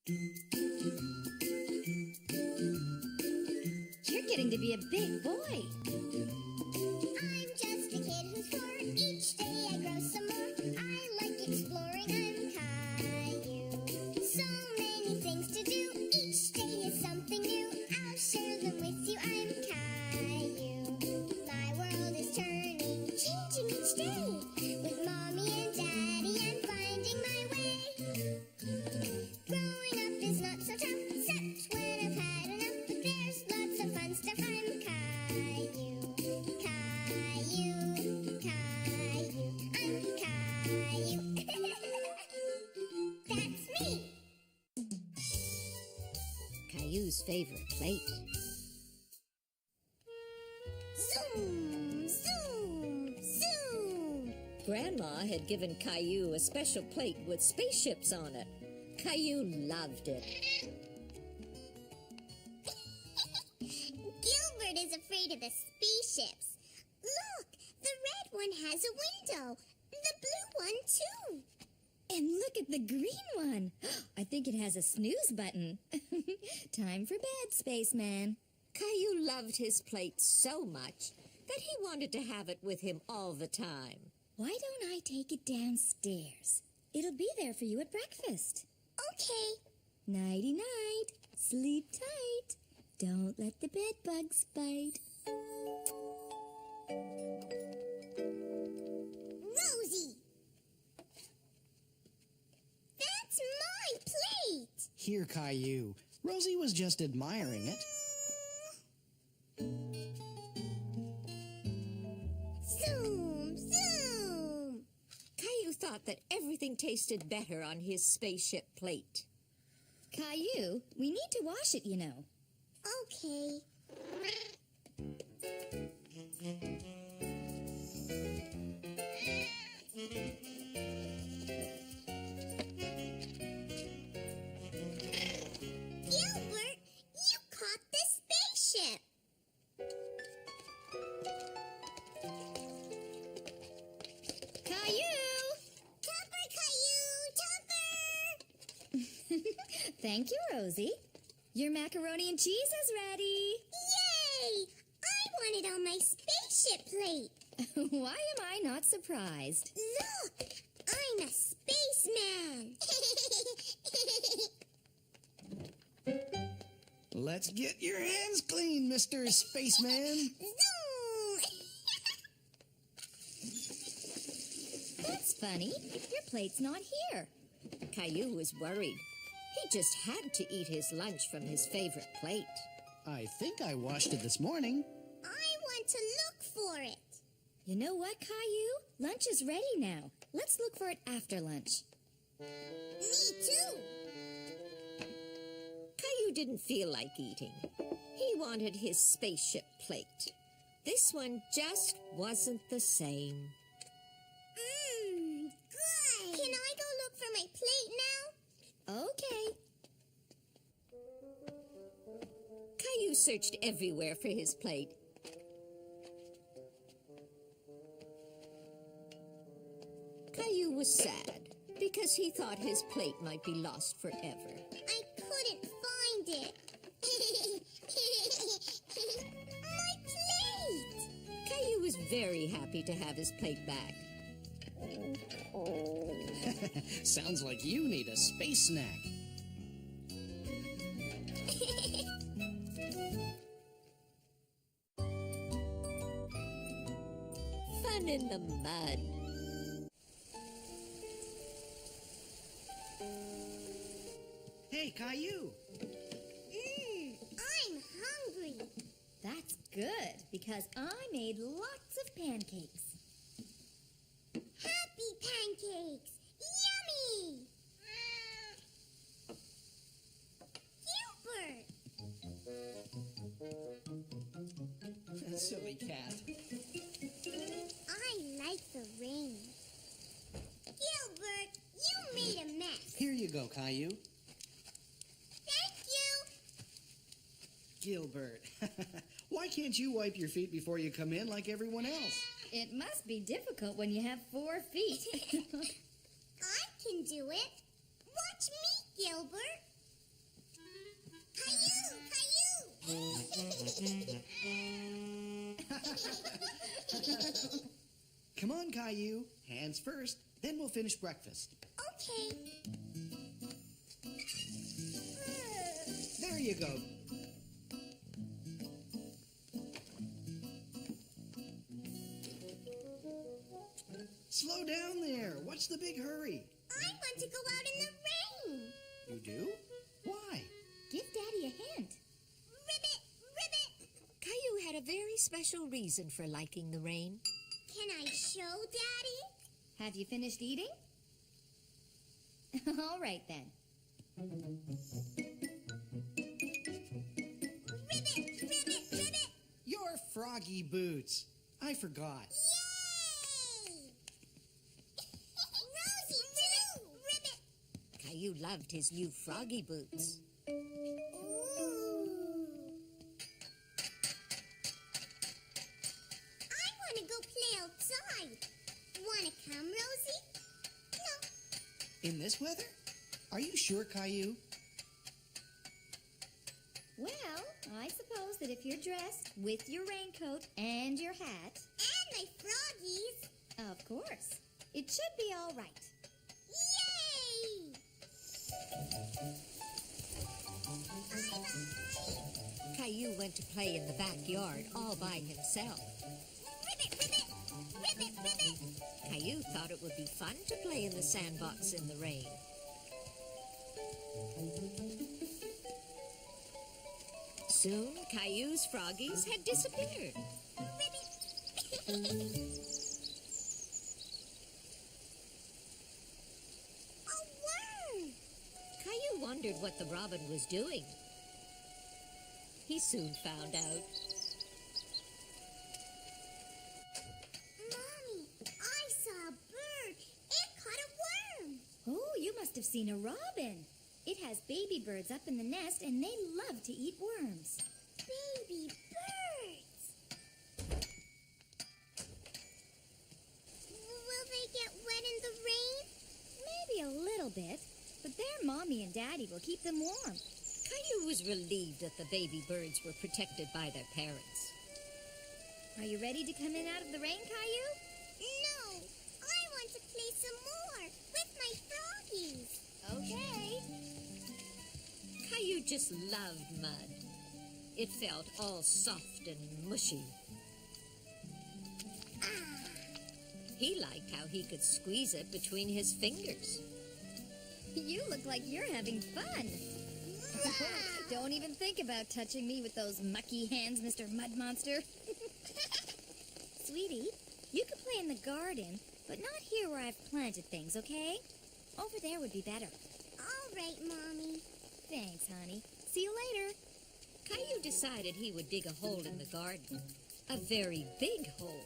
You're getting to be a big boy. I'm just a kid who's 4. Each day I grow some more. I like exploring. I'm Caillou. So many things to do. Each day is something new. I'll share them with you. I'm Caillou. My world is turning, changing each day. With Mommy and Daddy, I'm finding my way. Growing up is not so tough, except when I've had enough. But there's lots of fun stuff. I'm Caillou. Caillou, Caillou, I'm Caillou. That's me. Caillou's favorite plate. Zoom, zoom, zoom. Grandma had given Caillou a special plate with spaceships on it. Caillou loved it. Gilbert is afraid of the spaceships. Look, the red one has a window. The blue one, too. And look at the green one. I think it has a snooze button. Time for bed, spaceman. Caillou loved his plate so much that he wanted to have it with him all the time. Why don't I take it downstairs? It'll be there for you at breakfast. Okay. Nighty-night. Sleep tight. Don't let the bed bugs bite. Rosie! That's my plate! Here, Caillou. Rosie was just admiring it. Zoom, zoom! Caillou thought that everything tasted better on his spaceship plate. Caillou, we need to wash it, you know. Okay. Gilbert, you caught the spaceship. Caillou! Topper, Caillou, Topper! Thank you, Rosie. Your macaroni and cheese is ready. Yay! I want it on my spaceship plate. Why am I not surprised? Look, I'm a spaceman. Let's get your hands clean, Mr. Spaceman. Zoom! That's funny. Your plate's not here. Caillou was worried. He just had to eat his lunch from his favorite plate. I think I washed it this morning. I want to look for it. You know what, Caillou? Lunch is ready now. Let's look for it after lunch. Me too. Caillou didn't feel like eating. He wanted his spaceship plate. This one just wasn't the same. Good. Can I go look for my plate now? Okay. Caillou searched everywhere for his plate. Caillou was sad because he thought his plate might be lost forever. I couldn't find it. My plate! Caillou was very happy to have his plate back. Sounds like you need a space snack. Fun in the mud. Hey, Caillou. I'm hungry. That's good, because I made lots of pancakes. Happy pancakes. Yummy. Gilbert. Silly cat. I like the rain. Gilbert, you made a mess. Here you go, Caillou. Thank you. Gilbert, why can't you wipe your feet before you come in like everyone else? It must be difficult when you have 4 feet. I can do it. Watch me, Gilbert. Come on, Caillou. Hands first, then we'll finish breakfast. Okay. There you go. Slow down there. What's the big hurry? I want to go out in the rain. You do? Why? Give Daddy a hint. Ribbit, ribbit. Caillou had a very special reason for liking the rain. Can I show Daddy? Have you finished eating? All right, then. Ribbit, ribbit, ribbit. Your froggy boots. I forgot. Yay! Rosie, too. Ribbit. Caillou loved his new froggy boots. Ooh. I want to go play outside. Want to come, Rosie? No. In this weather? Are you sure, Caillou? Well, I suppose that if you're dressed with your raincoat and your hat, And my froggies. of course, it should be all right. Yay! Bye-bye. Caillou went to play in the backyard all by himself. Ribbit, ribbit. Ribbit, ribbit. Caillou thought it would be fun to play in the sandbox in the rain. Soon, Caillou's froggies had disappeared. Ribbit. A worm. Caillou wondered what the robin was doing. He soon found out. Mommy, I saw a bird. It caught a worm. Oh, you must have seen a robin. It has baby birds up in the nest, and they love to eat worms. Baby birds. Will they get wet in the rain? Maybe a little bit, but their mommy and daddy will keep them warm. Caillou was relieved that the baby birds were protected by their parents. Are you ready to come in out of the rain, Caillou? No, I want to play some more with my froggies. Okay. Caillou just loved mud. It felt all soft and mushy. He liked how he could squeeze it between his fingers. You look like you're having fun. Don't even think about touching me with those mucky hands, Mr. Mud Monster. Sweetie, you could play in the garden, but not here where I've planted things, okay? Over there would be better. All right, Mommy. Thanks, honey. See you later. Caillou decided he would dig a hole in the garden. A very big hole.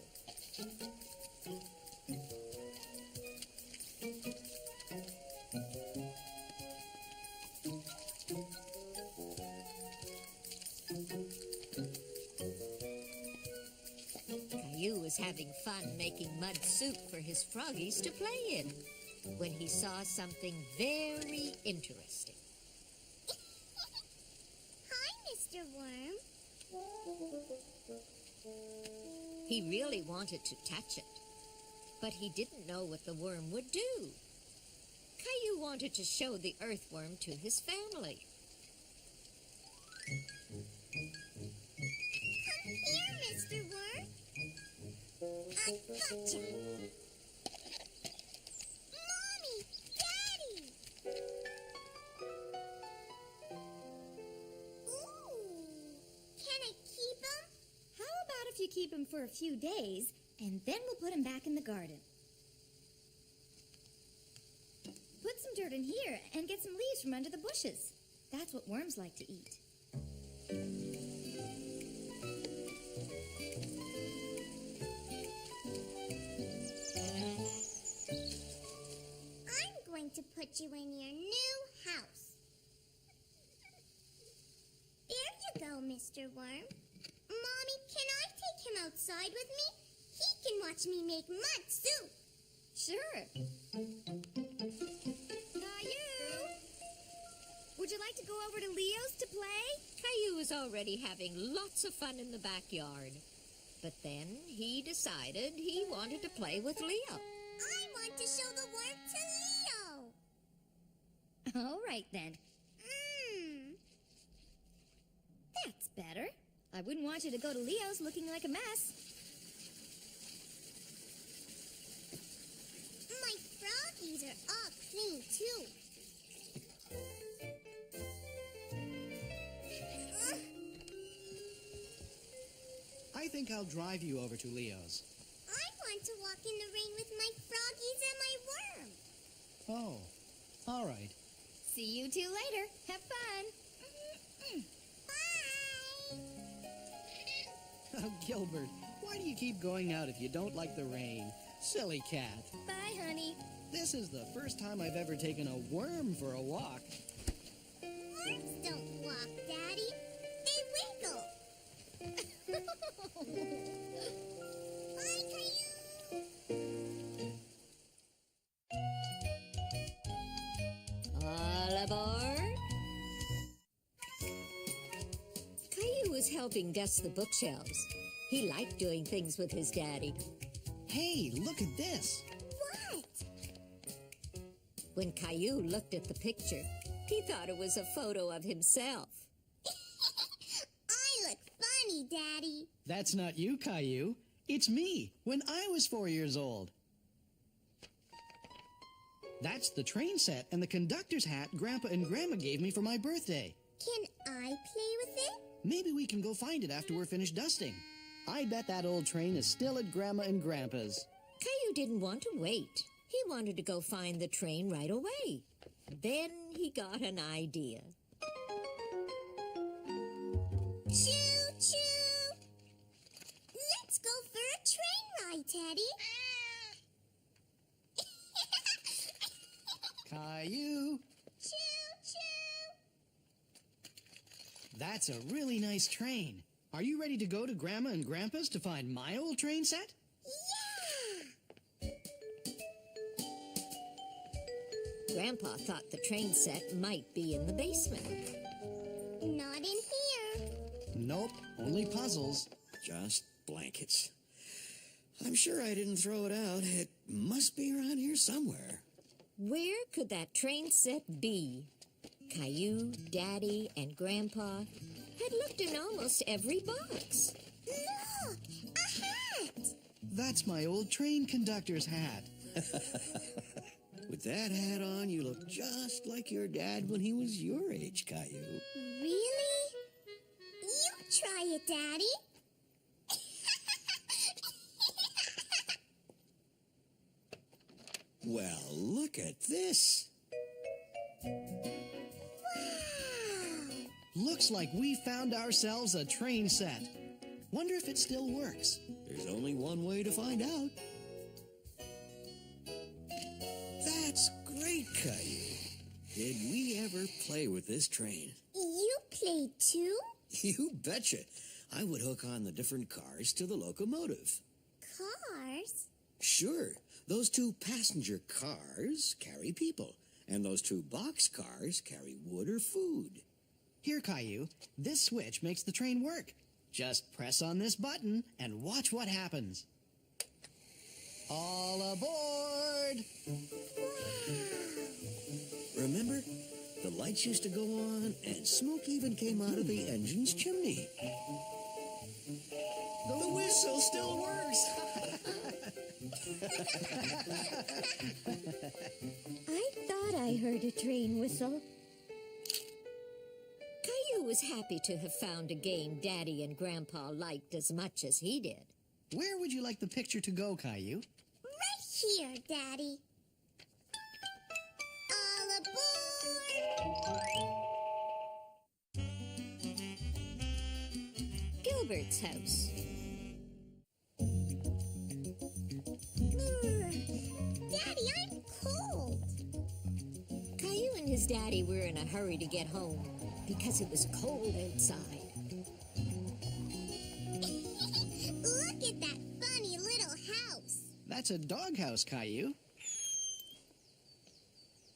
Caillou was having fun making mud soup for his froggies to play in when he saw something very interesting. Hi, Mr. Worm. He really wanted to touch it, but he didn't know what the worm would do. Caillou wanted to show the earthworm to his family. Come here, Mr. Worm. I gotcha. Mommy, Daddy. Ooh, can I keep him? How about if you keep him for a few days, and then we'll put him back in the garden? Put some dirt in here and get some leaves from under the bushes. That's what worms like to eat. I'm going to put you in your new house. There you go, Mr. Worm. Mommy, can I take him outside with me? He can watch me make mud soup. Sure. Caillou! Would you like to go over to Leo's to play? Caillou was already having lots of fun in the backyard. But then he decided he wanted to play with Leo. I want to show the worm to Leo. All right, then. That's better. I wouldn't want you to go to Leo's looking like a mess. My froggies are all clean, too. I think I'll drive you over to Leo's. I want to walk in the rain with my froggies and my worm. Oh, all right. See you two later. Have fun. Bye. Oh, Gilbert, why do you keep going out if you don't like the rain? Silly cat. Bye, honey. This is the first time I've ever taken a worm for a walk. Worms don't walk, Daddy. They wiggle. Bye, Caillou. All aboard. Caillou was helping dust the bookshelves. He liked doing things with his daddy. Hey, look at this. What? When Caillou looked at the picture, he thought it was a photo of himself. I look funny, Daddy. That's not you, Caillou. It's me, when I was 4 years old. That's the train set and the conductor's hat Grandpa and Grandma gave me for my birthday. Can I play with it? Maybe we can go find it after we're finished dusting. I bet that old train is still at Grandma and Grandpa's. Caillou didn't want to wait. He wanted to go find the train right away. Then he got an idea. Choo-choo! Let's go for a train ride, Teddy. Caillou, Choo-choo! that's a really nice train. Are you ready to go to Grandma and Grandpa's to find my old train set? Yeah! Grandpa thought the train set might be in the basement. Not in here. Nope, only puzzles. Just blankets. I'm sure I didn't throw it out. It must be around here somewhere. Where could that train set be? Caillou, Daddy, and Grandpa had looked in almost every box. Look! A hat! That's my old train conductor's hat. With that hat on, you look just like your dad when he was your age, Caillou. Really? You try it, Daddy. Well, look at this. Wow! Looks like we found ourselves a train set. Wonder if it still works. There's only one way to find out. That's great, Caillou. Did we ever play with this train? You played too? You betcha. I would hook on the different cars to the locomotive. Cars? Sure. Those two passenger cars carry people, and those two box cars carry wood or food. Here, Caillou, this switch makes the train work. Just press on this button and watch what happens. All aboard! Remember? The lights used to go on, and smoke even came out of the engine's chimney. The whistle still works! I thought I heard a train whistle. Caillou was happy to have found a game Daddy and Grandpa liked as much as he did. Where would you like the picture to go, Caillou? Right here, Daddy. All aboard! Gilbert's house. Daddy, I'm cold. Caillou and his daddy were in a hurry to get home because it was cold outside. Look at that funny little house. That's a doghouse, Caillou.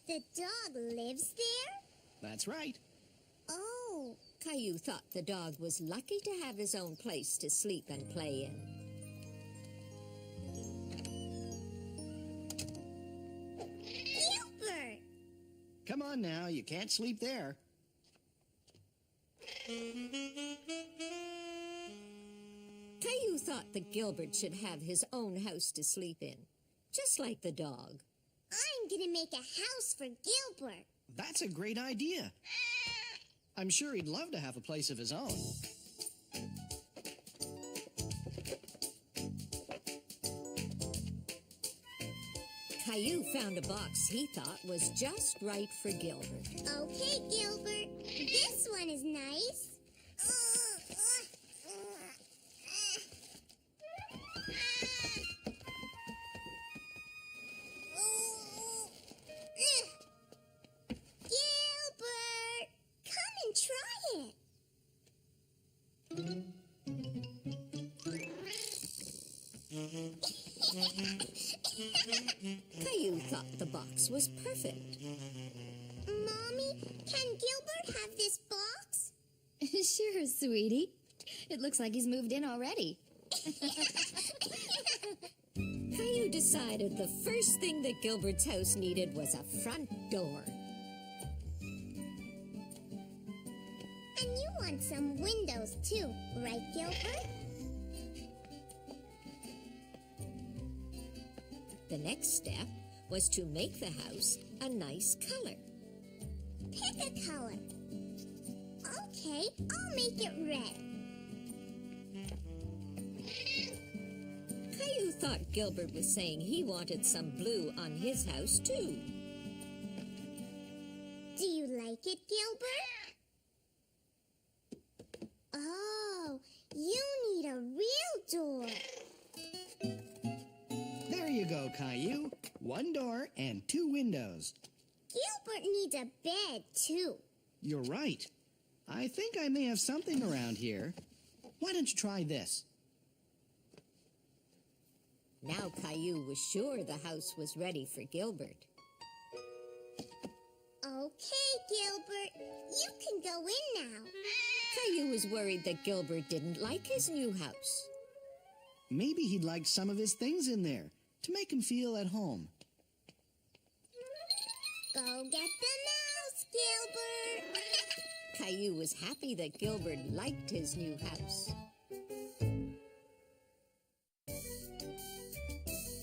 The dog lives there? That's right. Oh. Caillou thought the dog was lucky to have his own place to sleep and play in. Gilbert! Come on now, you can't sleep there. Caillou thought that Gilbert should have his own house to sleep in, just like the dog. I'm gonna make a house for Gilbert. That's a great idea. I'm sure he'd love to have a place of his own. Caillou found a box he thought was just right for Gilbert. Okay, Gilbert. This one is nice. Gilbert, come and try it. Caillou thought the box was perfect. Mommy, can Gilbert have this box? Sure, sweetie. It looks like he's moved in already. Caillou decided the first thing that Gilbert's house needed was a front door. And you want some windows too, right, Gilbert? The next step was to make the house a nice color. Pick a color. Okay, I'll make it red. Caillou thought Gilbert was saying he wanted some blue on his house, too. Do you like it, Gilbert? Oh, you need a real door. There you go, Caillou. One door and 2 windows. Gilbert needs a bed, too. You're right. I think I may have something around here. Why don't you try this? Now Caillou was sure the house was ready for Gilbert. Okay, Gilbert, you can go in now. Caillou was worried that Gilbert didn't like his new house. Maybe he'd like some of his things in there to make him feel at home. Go get the mouse, Gilbert. Caillou was happy that Gilbert liked his new house.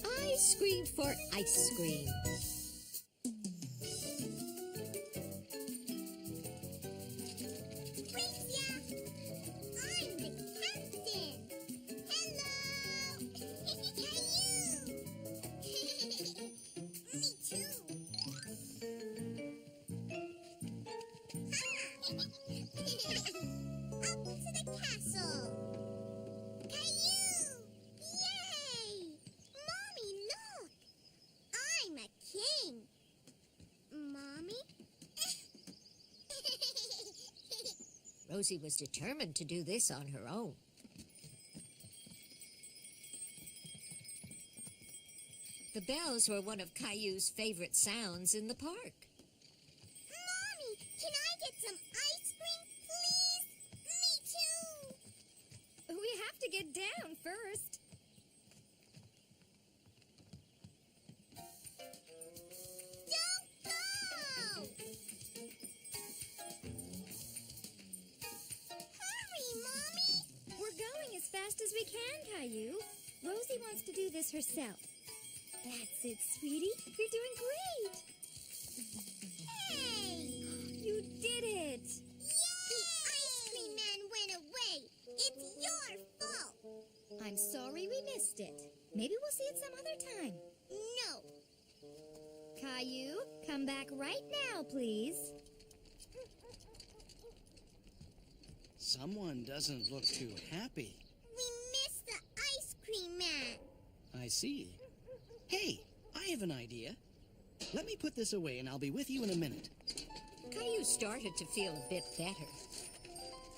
I screamed for ice cream. Tricia, I'm the captain. Hello. Caillou. Me too. Up to the castle. Caillou! Yay! Mommy, look! I'm a king. Mommy? Rosie was determined to do this on her own. The bells were one of Caillou's favorite sounds in the park. Mommy, can I get some ice cream, please? Me too. We have to get down first. Don't go! Hurry, Mommy! We're going as fast as we can, Caillou. Rosie wants to do this herself. That's it, sweetie. You're doing great. Hey! You did it. The ice cream man went away. It's your fault. I'm sorry we missed it. Maybe we'll see it some other time. No. Caillou, come back right now, please. Someone doesn't look too happy. We missed the ice cream man. I see. Hey, I have an idea. Let me put this away and I'll be with you in a minute. Caillou started to feel a bit better.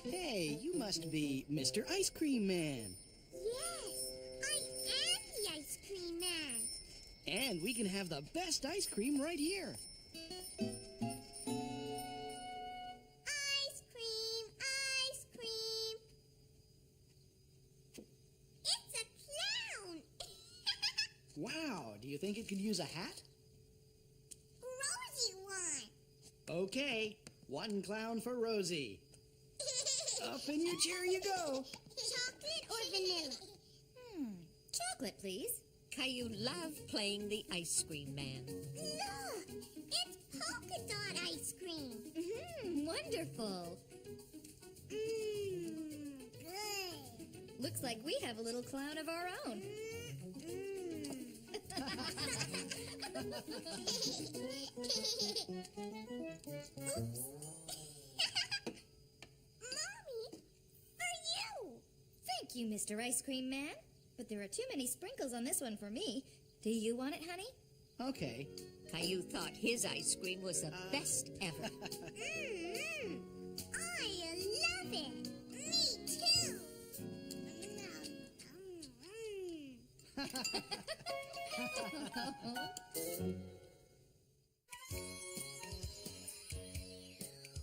Hey, you must be Mr. Ice Cream Man. Yes, I am the ice cream man. And we can have the best ice cream right here. you think it could use a hat? Rosie won. Okay, one clown for Rosie. Up in your chair you go. Chocolate or vanilla? Chocolate, please. Caillou loved playing the ice cream man. Look, it's polka dot ice cream. Wonderful. Good. Looks like we have a little clown of our own. Oops. Mommy, for you. Thank you, Mr. Ice Cream Man. But there are too many sprinkles on this one for me. Do you want it, honey? Okay. Caillou thought his ice cream was the best ever. I love it. Me too.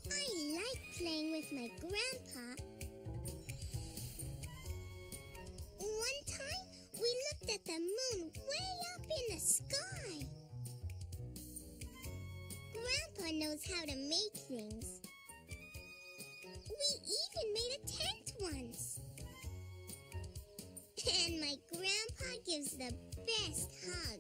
I like playing with my grandpa. One time, we looked at the moon way up in the sky. Grandpa knows how to make things. We even made a tent once. And my grandpa gives the best hug.